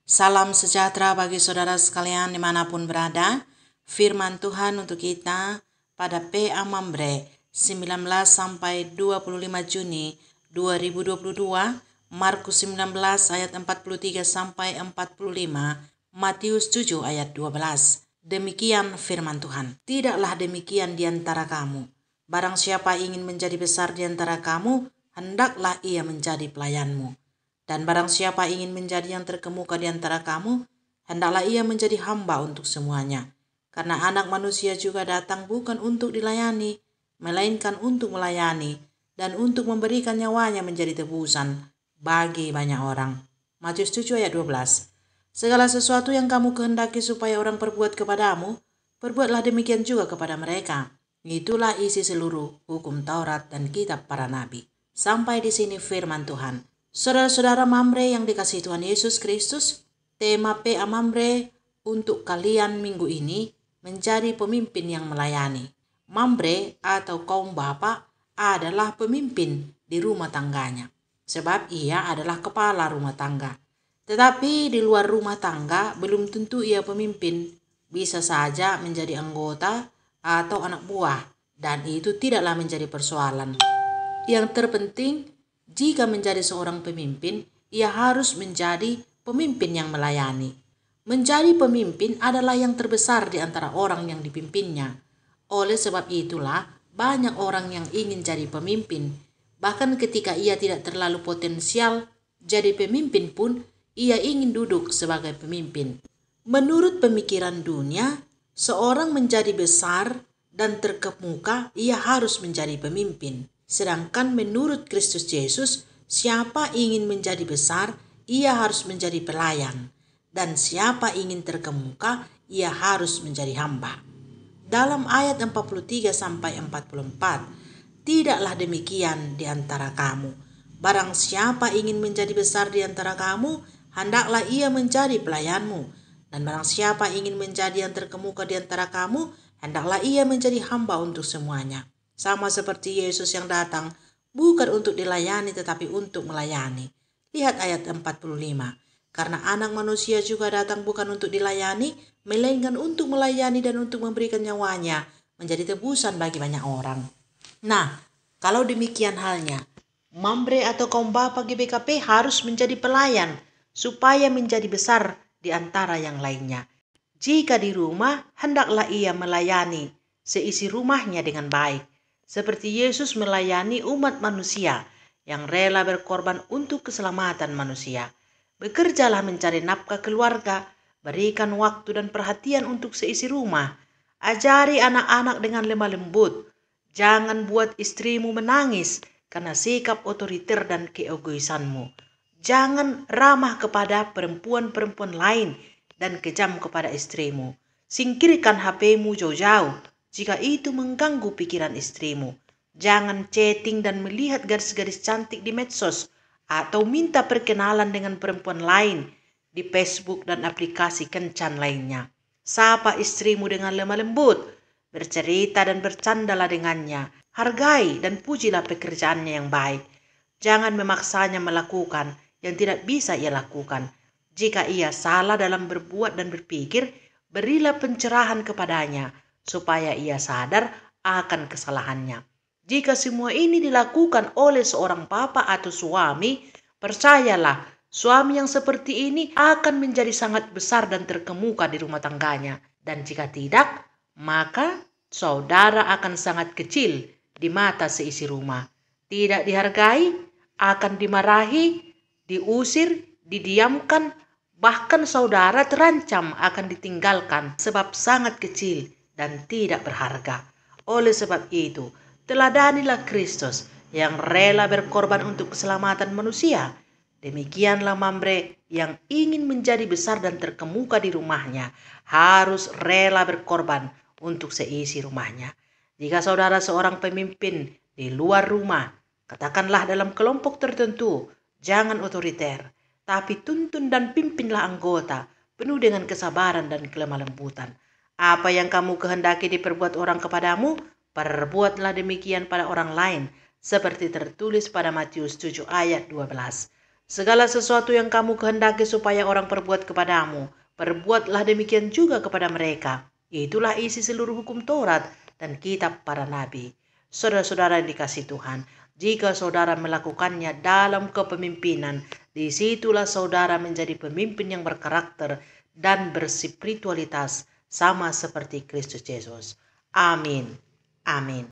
Salam sejahtera bagi saudara sekalian dimanapun berada. Firman Tuhan untuk kita pada PA Mambre 19 sampai 25 Juni 2022, Markus 19 ayat 43 sampai 45, Matius 7 ayat 12. Demikian firman Tuhan. Tidaklah demikian di antara kamu. Barang siapa ingin menjadi besar di antara kamu, hendaklah ia menjadi pelayanmu. Dan barang siapa ingin menjadi yang terkemuka di antara kamu, hendaklah ia menjadi hamba untuk semuanya. Karena anak manusia juga datang bukan untuk dilayani, melainkan untuk melayani, dan untuk memberikan nyawanya menjadi tebusan bagi banyak orang. Matius 7 ayat 12. Segala sesuatu yang kamu kehendaki supaya orang perbuat kepadamu, perbuatlah demikian juga kepada mereka. Itulah isi seluruh hukum Taurat dan kitab para nabi. Sampai di sini firman Tuhan. Saudara-saudara Mambre yang dikasihi Tuhan Yesus Kristus, tema PA Mambre untuk kalian minggu ini menjadi pemimpin yang melayani. Mambre atau kaum bapak adalah pemimpin di rumah tangganya, sebab ia adalah kepala rumah tangga. Tetapi di luar rumah tangga belum tentu ia pemimpin, bisa saja menjadi anggota atau anak buah, dan itu tidaklah menjadi persoalan. Yang terpenting, jika menjadi seorang pemimpin, ia harus menjadi pemimpin yang melayani. Menjadi pemimpin adalah yang terbesar di antara orang yang dipimpinnya. Oleh sebab itulah, banyak orang yang ingin jadi pemimpin. Bahkan ketika ia tidak terlalu potensial jadi pemimpin pun, ia ingin duduk sebagai pemimpin. Menurut pemikiran dunia, seorang menjadi besar dan terkemuka, ia harus menjadi pemimpin. Sedangkan menurut Kristus Yesus, siapa ingin menjadi besar, ia harus menjadi pelayan. Dan siapa ingin terkemuka, ia harus menjadi hamba. Dalam ayat 43 sampai 44, tidaklah demikian di antara kamu. Barang siapa ingin menjadi besar di antara kamu, hendaklah ia menjadi pelayanmu. Dan barang siapa ingin menjadi yang terkemuka di antara kamu, hendaklah ia menjadi hamba untuk semuanya. Sama seperti Yesus yang datang bukan untuk dilayani tetapi untuk melayani. Lihat ayat 45. Karena anak manusia juga datang bukan untuk dilayani, melainkan untuk melayani dan untuk memberikan nyawanya menjadi tebusan bagi banyak orang. Nah, kalau demikian halnya, Mambre atau kaum bapak GBKP harus menjadi pelayan supaya menjadi besar di antara yang lainnya. Jika di rumah, hendaklah ia melayani seisi rumahnya dengan baik, seperti Yesus melayani umat manusia yang rela berkorban untuk keselamatan manusia. Bekerjalah mencari nafkah keluarga, berikan waktu dan perhatian untuk seisi rumah. Ajari anak-anak dengan lemah lembut. Jangan buat istrimu menangis karena sikap otoriter dan keegoisanmu. Jangan ramah kepada perempuan-perempuan lain dan kejam kepada istrimu. Singkirkan HP-mu jauh-jauh jika itu mengganggu pikiran istrimu. Jangan chatting dan melihat garis-garis cantik di medsos atau minta perkenalan dengan perempuan lain di Facebook dan aplikasi kencan lainnya. Sapa istrimu dengan lemah lembut, bercerita dan bercandalah dengannya. Hargai dan pujilah pekerjaannya yang baik. Jangan memaksanya melakukan yang tidak bisa ia lakukan. Jika ia salah dalam berbuat dan berpikir, berilah pencerahan kepadanya supaya ia sadar akan kesalahannya. Jika semua ini dilakukan oleh seorang papa atau suami, percayalah, suami yang seperti ini akan menjadi sangat besar dan terkemuka di rumah tangganya. Dan jika tidak, maka saudara akan sangat kecil di mata seisi rumah. Tidak dihargai, akan dimarahi, diusir, didiamkan, bahkan saudara terancam akan ditinggalkan sebab sangat kecil dan tidak berharga. Oleh sebab itu, teladanilah Kristus yang rela berkorban untuk keselamatan manusia. Demikianlah Mambre yang ingin menjadi besar dan terkemuka di rumahnya harus rela berkorban untuk seisi rumahnya. Jika saudara seorang pemimpin di luar rumah, katakanlah dalam kelompok tertentu, jangan otoriter, tapi tuntun dan pimpinlah anggota penuh dengan kesabaran dan kelemah lembutan. Apa yang kamu kehendaki diperbuat orang kepadamu, perbuatlah demikian pada orang lain, seperti tertulis pada Matius 7 ayat 12. Segala sesuatu yang kamu kehendaki supaya orang perbuat kepadamu, perbuatlah demikian juga kepada mereka. Itulah isi seluruh hukum Taurat dan kitab para nabi. Saudara-saudara yang dikasihi Tuhan, jika saudara melakukannya dalam kepemimpinan, disitulah saudara menjadi pemimpin yang berkarakter dan berspiritualitas sama seperti Kristus Yesus. Amin. Amin.